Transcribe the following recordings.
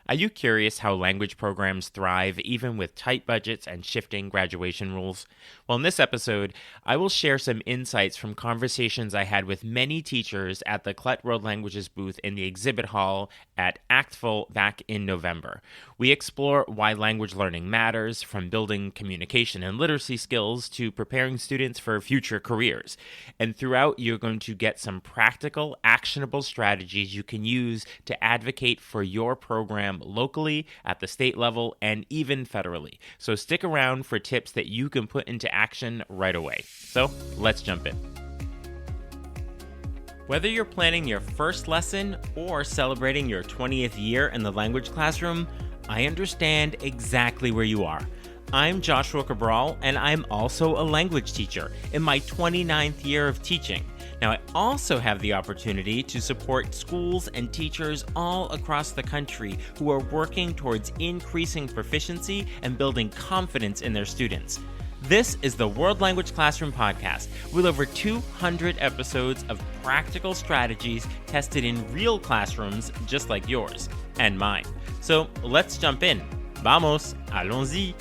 Are you curious how language programs thrive even with tight budgets and shifting graduation rules? Well, in this episode, I will share some insights from conversations I had with many teachers at the CLET World Languages booth in the exhibit hall at ACTFL back in November. We explore why language learning matters, from building communication and literacy skills to preparing students for future careers. And throughout, you're going to get some practical, actionable strategies you can use to advocate for your program locally, at the state level, and even federally. So stick around for tips that you can put into action right away. So let's jump in. Whether you're planning your first lesson or celebrating your 20th year in the language classroom, I understand exactly where you are. I'm Joshua Cabral, and I'm also a language teacher in my 29th year of teaching. Now, I also have the opportunity to support schools and teachers all across the country who are working towards increasing proficiency and building confidence in their students. This is the World Language Classroom Podcast, with over 200 episodes of practical strategies tested in real classrooms just like yours and mine. So let's jump in. Vamos, allons-y.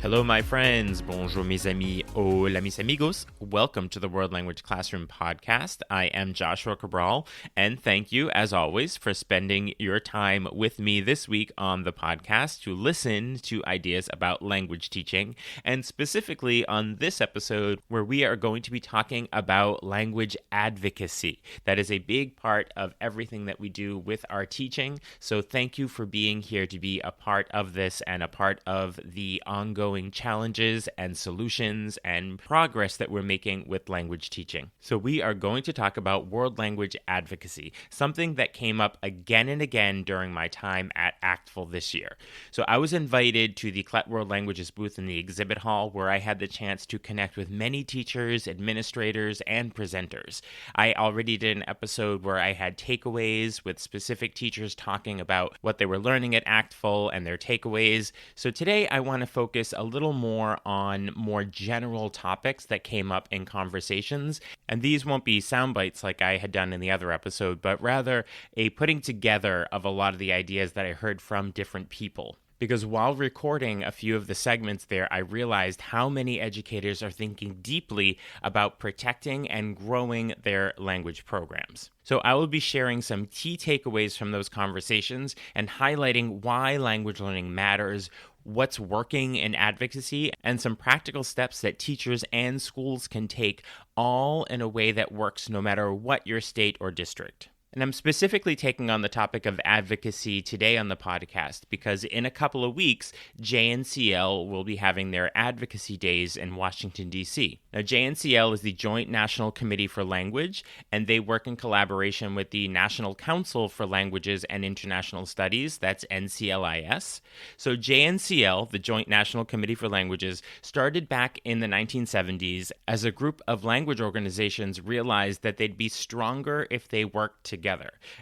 Hello, my friends. Bonjour, mes amis. Hola, mis amigos. Welcome to the World Language Classroom Podcast. I am Joshua Cabral, and thank you, as always, for spending your time with me this week on the podcast to listen to ideas about language teaching, and specifically on this episode where we are going to be talking about language advocacy. That is a big part of everything that we do with our teaching, so thank you for being here to be a part of this and a part of the ongoing challenges and solutions and progress that we're making with language teaching. So we are going to talk about world language advocacy, something that came up again and again during my time at ACTFL this year. So I was invited to the CLET World Languages booth in the exhibit hall where I had the chance to connect with many teachers, administrators, and presenters. I already did an episode where I had takeaways with specific teachers talking about what they were learning at ACTFL and their takeaways. So today I want to focus a little more on more general topics that came up in conversations. And these won't be sound bites like I had done in the other episode, but rather a putting together of a lot of the ideas that I heard from different people. Because while recording a few of the segments there, I realized how many educators are thinking deeply about protecting and growing their language programs. So I will be sharing some key takeaways from those conversations and highlighting why language learning matters, what's working in advocacy, and some practical steps that teachers and schools can take, all in a way that works no matter what your state or district. And I'm specifically taking on the topic of advocacy today on the podcast because in a couple of weeks, JNCL will be having their advocacy days in Washington, D.C. Now, JNCL is the Joint National Committee for Language, and they work in collaboration with the National Council for Languages and International Studies, that's NCLIS. So JNCL, the Joint National Committee for Languages, started back in the 1970s as a group of language organizations realized that they'd be stronger if they worked together.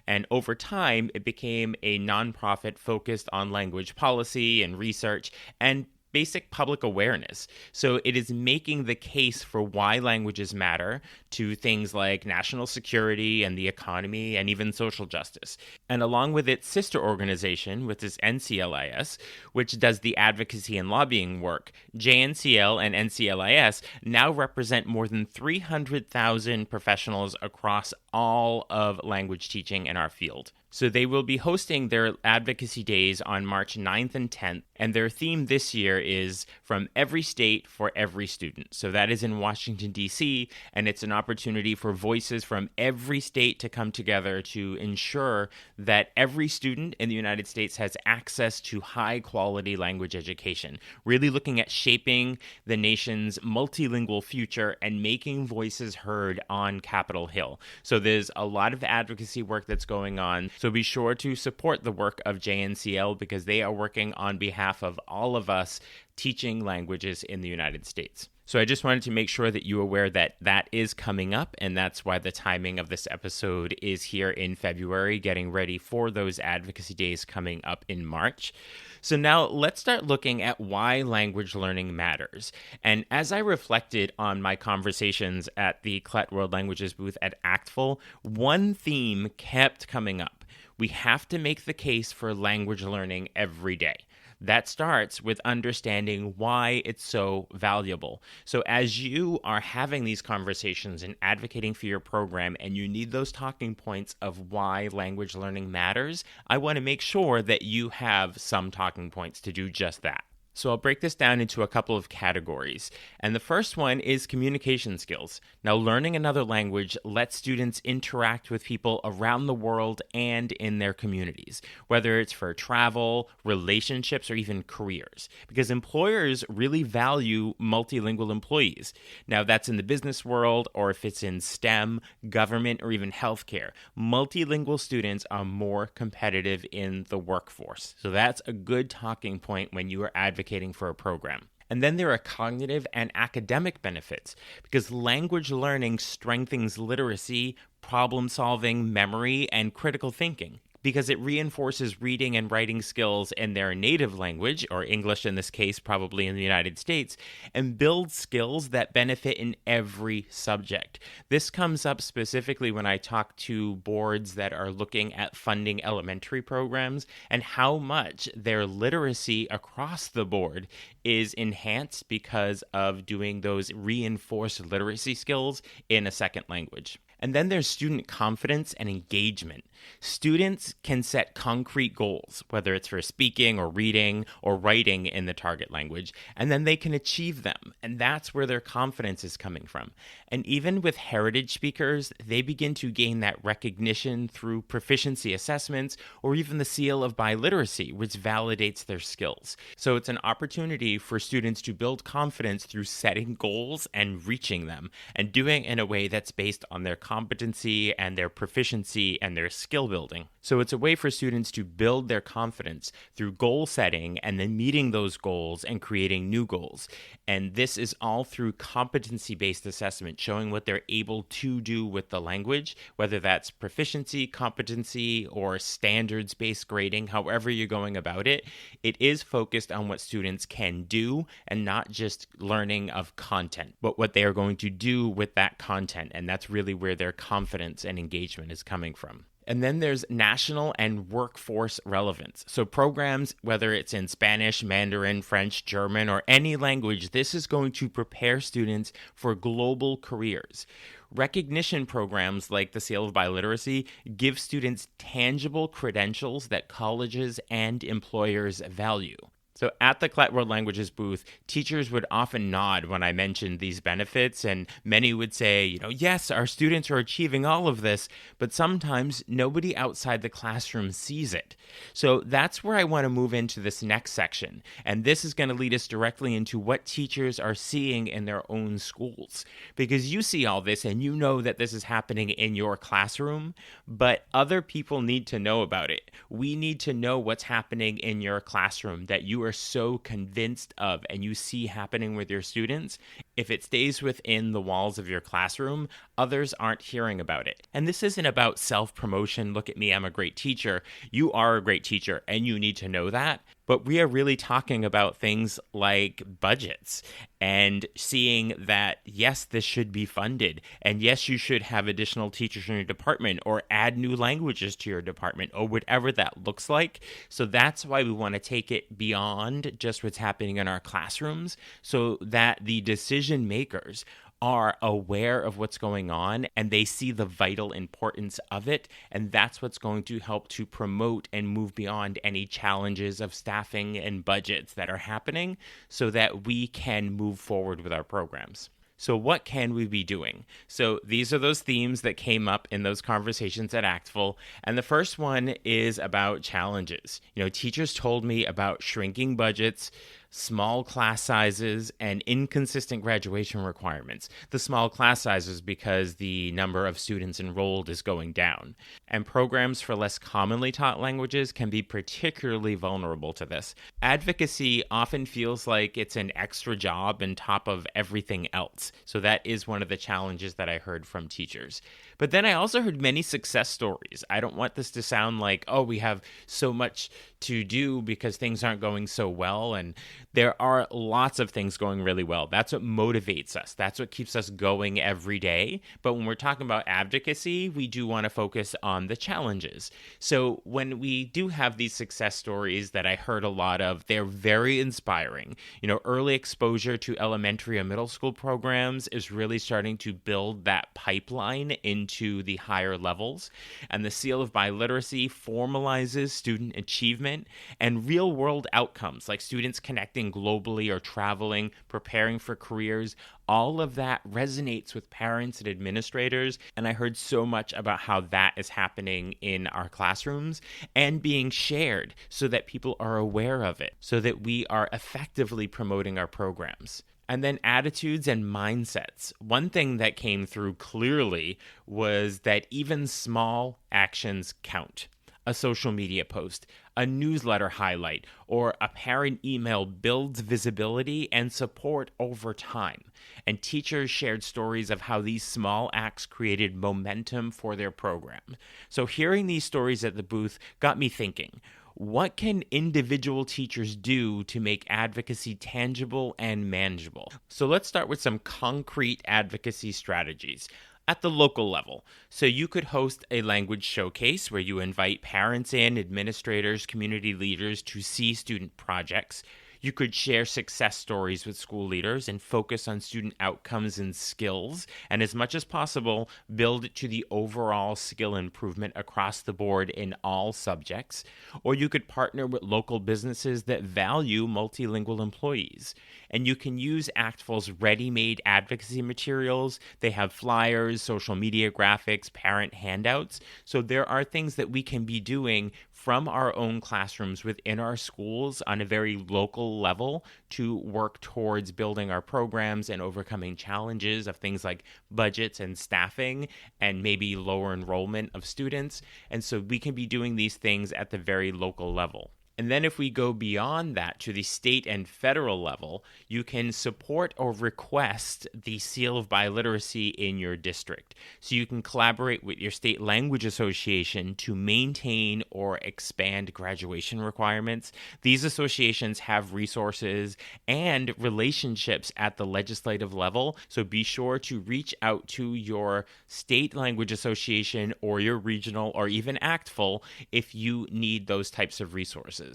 And over time, it became a nonprofit focused on language policy and research and basic public awareness. So it is making the case for why languages matter to things like national security and the economy and even social justice. And along with its sister organization, which is NCLIS, which does the advocacy and lobbying work, JNCL and NCLIS now represent more than 300,000 professionals across all of language teaching in our field. So they will be hosting their advocacy days on March 9th and 10th, and their theme this year is From Every State for Every Student. So that is in Washington, D.C., and it's an opportunity for voices from every state to come together to ensure that every student in the United States has access to high-quality language education, really looking at shaping the nation's multilingual future and making voices heard on Capitol Hill. So there's a lot of advocacy work that's going on. So be sure to support the work of JNCL because they are working on behalf of all of us teaching languages in the United States. So I just wanted to make sure that you're aware that that is coming up, and that's why the timing of this episode is here in February, getting ready for those advocacy days coming up in March. So now let's start looking at why language learning matters. And as I reflected on my conversations at the CLET World Languages booth at ACTFL, one theme kept coming up, We have to make the case for language learning every day. That starts with understanding why it's so valuable. So as you are having these conversations and advocating for your program and you need those talking points of why language learning matters, I want to make sure that you have some talking points to do just that. So I'll break this down into a couple of categories. And the first one is communication skills. Now, learning another language lets students interact with people around the world and in their communities, whether it's for travel, relationships, or even careers, because employers really value multilingual employees. Now, that's in the business world, or if it's in STEM, government, or even healthcare. Multilingual students are more competitive in the workforce. So that's a good talking point when you are advocating for a program. And then there are cognitive and academic benefits because language learning strengthens literacy, problem solving, memory, and critical thinking, because it reinforces reading and writing skills in their native language, or English in this case, probably in the United States, and builds skills that benefit in every subject. This comes up specifically when I talk to boards that are looking at funding elementary programs and how much their literacy across the board is enhanced because of doing those reinforced literacy skills in a second language. And then there's student confidence and engagement. Students can set concrete goals, whether it's for speaking or reading or writing in the target language, and then they can achieve them. And that's where their confidence is coming from. And even with heritage speakers, they begin to gain that recognition through proficiency assessments or even the seal of biliteracy, which validates their skills. So it's an opportunity for students to build confidence through setting goals and reaching them, and doing it in a way that's based on their competency and their proficiency and their skill building. So it's a way for students to build their confidence through goal setting and then meeting those goals and creating new goals. And this is all through competency-based assessment, showing what they're able to do with the language, whether that's proficiency, competency, or standards-based grading, however you're going about it. It is focused on what students can do and not just learning of content, but what they are going to do with that content. And that's really where their confidence and engagement is coming from. And then there's national and workforce relevance. So programs, whether it's in Spanish, Mandarin, French, German, or any language, this is going to prepare students for global careers. Recognition programs like the Seal of Biliteracy give students tangible credentials that colleges and employers value. So at the Collect World Languages booth, teachers would often nod when I mentioned these benefits, and many would say, yes, our students are achieving all of this, but sometimes nobody outside the classroom sees it. So that's where I want to move into this next section, and this is going to lead us directly into what teachers are seeing in their own schools, because you see all this and you know that this is happening in your classroom, but other people need to know about it. We need to know what's happening in your classroom that you are so convinced of and you see happening with your students. If it stays within the walls of your classroom, others aren't hearing about it. And this isn't about self-promotion. Look at me, I'm a great teacher. You are a great teacher and you need to know that. But we are really talking about things like budgets and seeing that, yes, this should be funded. And yes, you should have additional teachers in your department or add new languages to your department or whatever that looks like. So that's why we want to take it beyond just what's happening in our classrooms so that the decision makers are aware of what's going on and they see the vital importance of it. And that's what's going to help to promote and move beyond any challenges of staffing and budgets that are happening so that we can move forward with our programs. So what can we be doing? So these are those themes that came up in those conversations at ACTFL. And the first one is about challenges. Teachers told me about shrinking budgets, small class sizes, and inconsistent graduation requirements. The small class sizes because the number of students enrolled is going down. And programs for less commonly taught languages can be particularly vulnerable to this. Advocacy often feels like it's an extra job on top of everything else. So that is one of the challenges that I heard from teachers. But then I also heard many success stories. I don't want this to sound like, we have so much to do because things aren't going so well and There are lots of things going really well. That's what motivates us. That's what keeps us going every day. But when we're talking about advocacy, we do want to focus on the challenges. So when we do have these success stories that I heard a lot of, they're very inspiring. Early exposure to elementary and middle school programs is really starting to build that pipeline into the higher levels. And the seal of biliteracy formalizes student achievement and real-world outcomes like students connecting globally or traveling, preparing for careers. All of that resonates with parents and administrators, and I heard so much about how that is happening in our classrooms and being shared so that people are aware of it, so that we are effectively promoting our programs. And then attitudes and mindsets. One thing that came through clearly was that even small actions count. A social media post, a newsletter highlight, or a parent email builds visibility and support over time. And teachers shared stories of how these small acts created momentum for their program. So hearing these stories at the booth got me thinking, what can individual teachers do to make advocacy tangible and manageable? So let's start with some concrete advocacy strategies. At the local level. So you could host a language showcase where you invite parents in, administrators, community leaders to see student projects. You could share success stories with school leaders and focus on student outcomes and skills, and as much as possible, build to the overall skill improvement across the board in all subjects. Or you could partner with local businesses that value multilingual employees. And you can use ACTFL's ready-made advocacy materials. They have flyers, social media graphics, parent handouts. So there are things that we can be doing from our own classrooms within our schools on a very local level to work towards building our programs and overcoming challenges of things like budgets and staffing and maybe lower enrollment of students. And so we can be doing these things at the very local level. And then if we go beyond that to the state and federal level, you can support or request the seal of biliteracy in your district. So you can collaborate with your state language association to maintain or expand graduation requirements. These associations have resources and relationships at the legislative level. So be sure to reach out to your state language association or your regional or even ACTFL if you need those types of resources.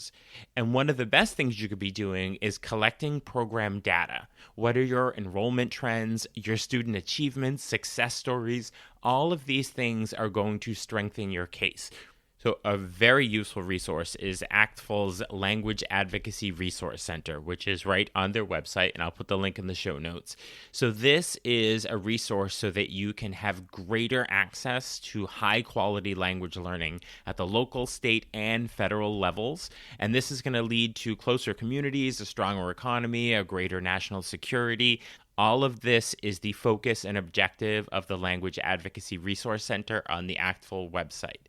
And one of the best things you could be doing is collecting program data. What are your enrollment trends, your student achievements, success stories? All of these things are going to strengthen your case. So a very useful resource is ACTFL's Language Advocacy Resource Center, which is right on their website, and I'll put the link in the show notes. So this is a resource so that you can have greater access to high-quality language learning at the local, state, and federal levels. And this is going to lead to closer communities, a stronger economy, a greater national security. All of this is the focus and objective of the Language Advocacy Resource Center on the ACTFL website.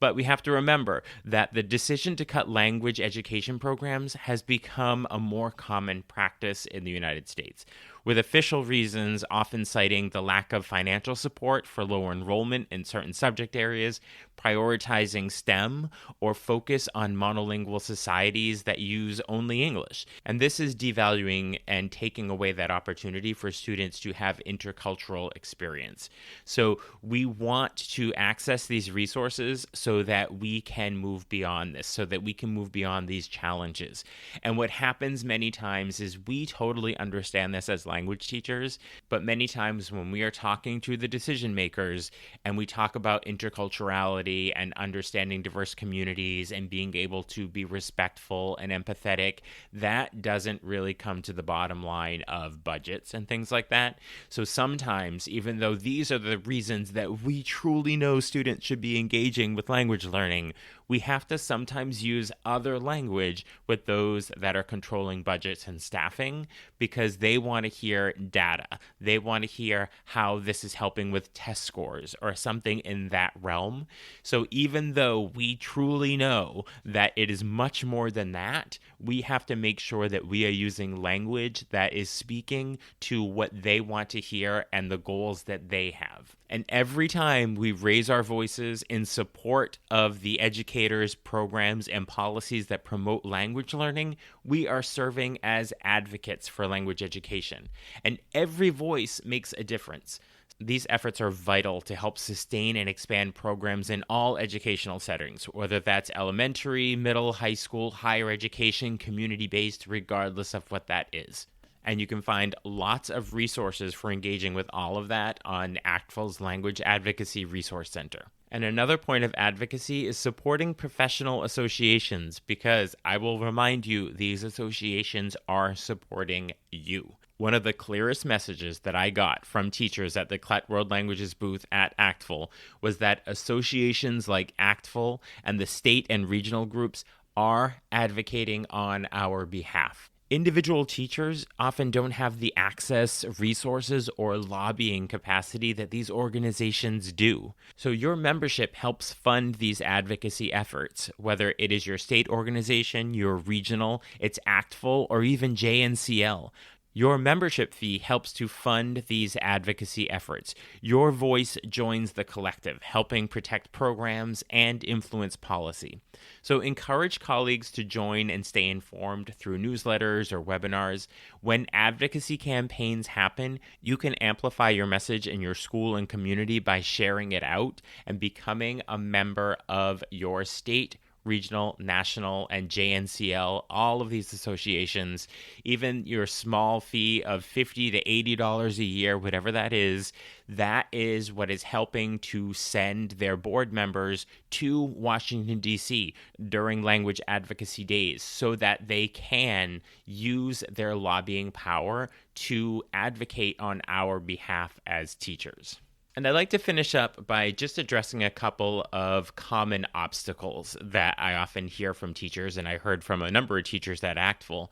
But we have to remember that the decision to cut language education programs has become a more common practice in the United States, with official reasons often citing the lack of financial support for lower enrollment in certain subject areas, prioritizing STEM, or focus on monolingual societies that use only English. And this is devaluing and taking away that opportunity for students to have intercultural experience. So we want to access these resources so that we can move beyond this, so that we can move beyond these challenges. And what happens many times is we totally understand this as language teachers, but many times when we are talking to the decision makers and we talk about interculturality and understanding diverse communities and being able to be respectful and empathetic, that doesn't really come to the bottom line of budgets and things like that. So sometimes, even though these are the reasons that we truly know students should be engaging with language learning, we have to sometimes use other language with those that are controlling budgets and staffing because they want to hear data. They want to hear how this is helping with test scores or something in that realm. So even though we truly know that it is much more than that, we have to make sure that we are using language that is speaking to what they want to hear and the goals that they have. And every time we raise our voices in support of the education indicators, programs, and policies that promote language learning, we are serving as advocates for language education. And every voice makes a difference. These efforts are vital to help sustain and expand programs in all educational settings, whether that's elementary, middle, high school, higher education, community-based, regardless of what that is. And you can find lots of resources for engaging with all of that on ACTFL's Language Advocacy Resource Center. And another point of advocacy is supporting professional associations, because I will remind you, these associations are supporting you. One of the clearest messages that I got from teachers at the CLET World Languages booth at ACTFL was that associations like ACTFL and the state and regional groups are advocating on our behalf. Individual teachers often don't have the access, resources, or lobbying capacity that these organizations do. So your membership helps fund these advocacy efforts, whether it is your state organization, your regional, it's ACTFL, or even JNCL. Your membership fee helps to fund these advocacy efforts. Your voice joins the collective, helping protect programs and influence policy. So encourage colleagues to join and stay informed through newsletters or webinars. When advocacy campaigns happen, you can amplify your message in your school and community by sharing it out and becoming a member of your state, regional, national, and JNCL, all of these associations. Even your small fee of $50 to $80 a year, whatever that is what is helping to send their board members to Washington, D.C. during language advocacy days so that they can use their lobbying power to advocate on our behalf as teachers. And I'd like to finish up by just addressing a couple of common obstacles that I often hear from teachers, and I heard from a number of teachers at ACTFL.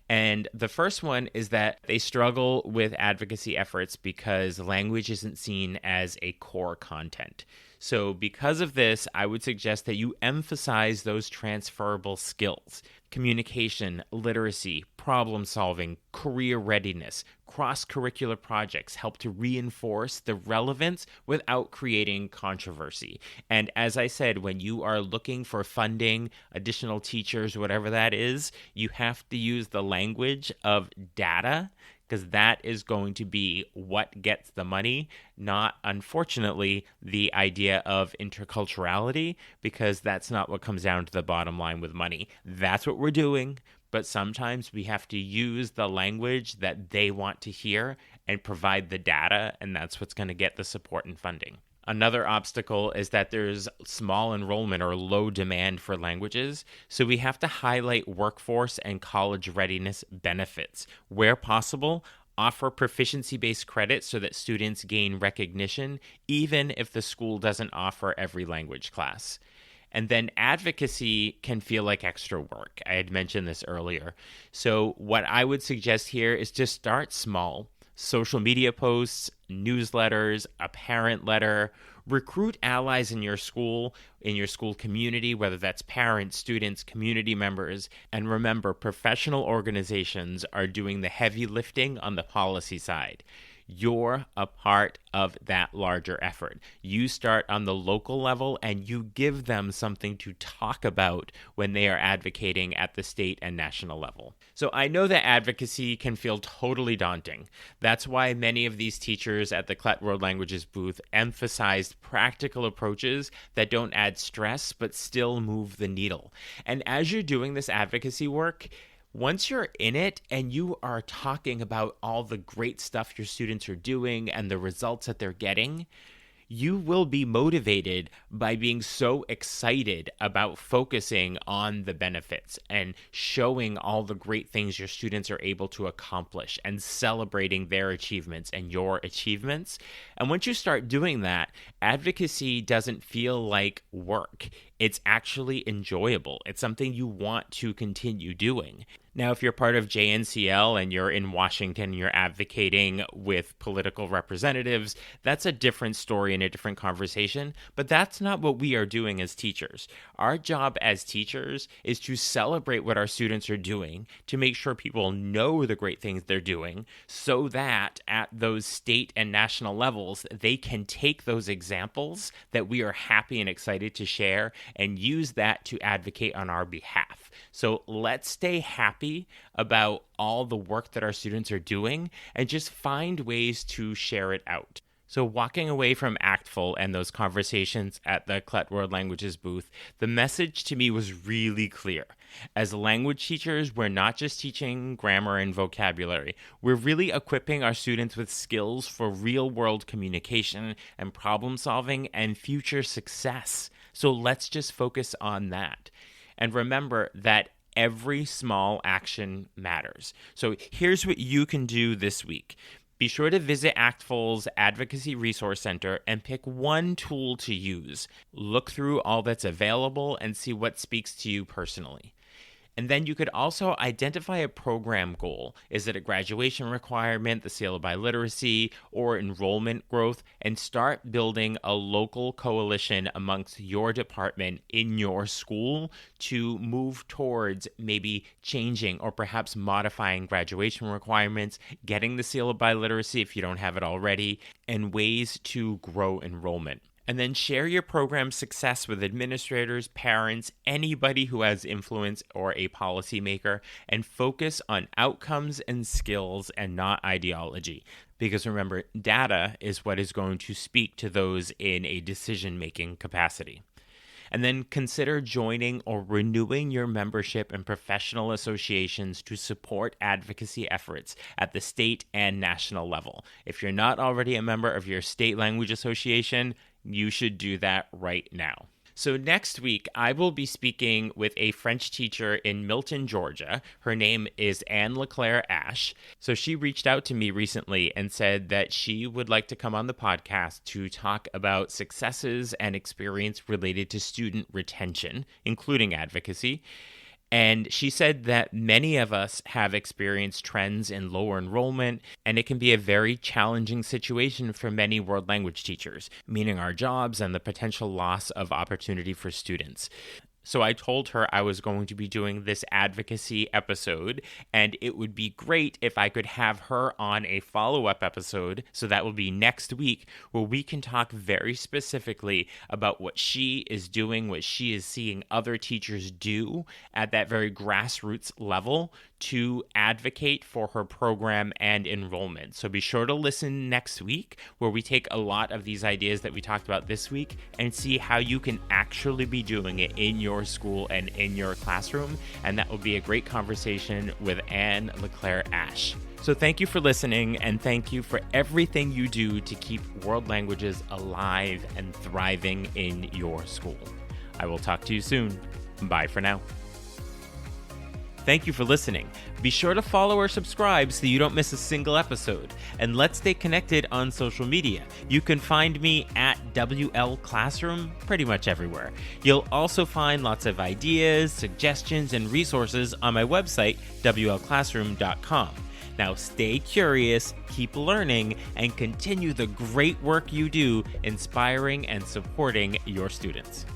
And the first one is that they struggle with advocacy efforts because language isn't seen as a core content. So because of this, I would suggest that you emphasize those transferable skills: communication, literacy, problem solving, career readiness. Cross-curricular projects help to reinforce the relevance without creating controversy. And as I said, when you are looking for funding, additional teachers, whatever that is, you have to use the language of data, because that is going to be what gets the money, not, unfortunately, the idea of interculturality, because that's not what comes down to the bottom line with money. That's what we're doing, but sometimes we have to use the language that they want to hear and provide the data, and that's what's going to get the support and funding. Another obstacle is that there's small enrollment or low demand for languages, so we have to highlight workforce and college readiness benefits. Where possible, offer proficiency-based credits so that students gain recognition, even if the school doesn't offer every language class. And then advocacy can feel like extra work. I had mentioned this earlier. So what I would suggest here is to start small. Social media posts, newsletters, a parent letter, recruit allies in your school community, whether that's parents, students, community members. And remember, professional organizations are doing the heavy lifting on the policy side. You're a part of that larger effort. You start on the local level and you give them something to talk about when they are advocating at the state and national level. So I know that advocacy can feel totally daunting. That's why many of these teachers at the CLET World Languages booth emphasized practical approaches that don't add stress but still move the needle. And as you're doing this advocacy work, once you're in it and you are talking about all the great stuff your students are doing and the results that they're getting, you will be motivated by being so excited about focusing on the benefits and showing all the great things your students are able to accomplish and celebrating their achievements and your achievements. And once you start doing that, advocacy doesn't feel like work. It's actually enjoyable. It's something you want to continue doing. Now, if you're part of JNCL and you're in Washington and you're advocating with political representatives, that's a different story and a different conversation, but that's not what we are doing as teachers. Our job as teachers is to celebrate what our students are doing, to make sure people know the great things they're doing, so that at those state and national levels, they can take those examples that we are happy and excited to share and use that to advocate on our behalf. So let's stay happy about all the work that our students are doing and just find ways to share it out. So walking away from ACTFL and those conversations at the CLET World Languages booth, the message to me was really clear. As language teachers, we're not just teaching grammar and vocabulary. We're really equipping our students with skills for real-world communication and problem solving and future success. So let's just focus on that. And remember that every small action matters. So here's what you can do this week. Be sure to visit ACTFL's Advocacy Resource Center and pick one tool to use. Look through all that's available and see what speaks to you personally. And then you could also identify a program goal. Is it a graduation requirement, the seal of biliteracy, or enrollment growth? And start building a local coalition amongst your department in your school to move towards maybe changing or perhaps modifying graduation requirements, getting the seal of biliteracy if you don't have it already, and ways to grow enrollment. And then share your program's success with administrators, parents, anybody who has influence or a policymaker, and focus on outcomes and skills and not ideology. Because remember, data is what is going to speak to those in a decision-making capacity. And then consider joining or renewing your membership in professional associations to support advocacy efforts at the state and national level. If you're not already a member of your state language association, you should do that right now. So next week, I will be speaking with a French teacher in Milton, Georgia. Her name is Anne LeClaire Ash. So she reached out to me recently and said that she would like to come on the podcast to talk about successes and experience related to student retention, including advocacy. And she said that many of us have experienced trends in lower enrollment, and it can be a very challenging situation for many world language teachers, meaning our jobs and the potential loss of opportunity for students. So I told her I was going to be doing this advocacy episode, and it would be great if I could have her on a follow-up episode, so that will be next week, where we can talk very specifically about what she is doing, what she is seeing other teachers do at that very grassroots level to advocate for her program and enrollment. So be sure to listen next week, where we take a lot of these ideas that we talked about this week and see how you can actually be doing it in your school and in your classroom. And that will be a great conversation with Anne LeClaire Ash. So thank you for listening, and thank you for everything you do to keep world languages alive and thriving in your school. I will talk to you soon. Bye for now. Thank you for listening. Be sure to follow or subscribe so you don't miss a single episode. And let's stay connected on social media. You can find me at WL Classroom pretty much everywhere. You'll also find lots of ideas, suggestions, and resources on my website, WLClassroom.com. Now stay curious, keep learning, and continue the great work you do inspiring and supporting your students.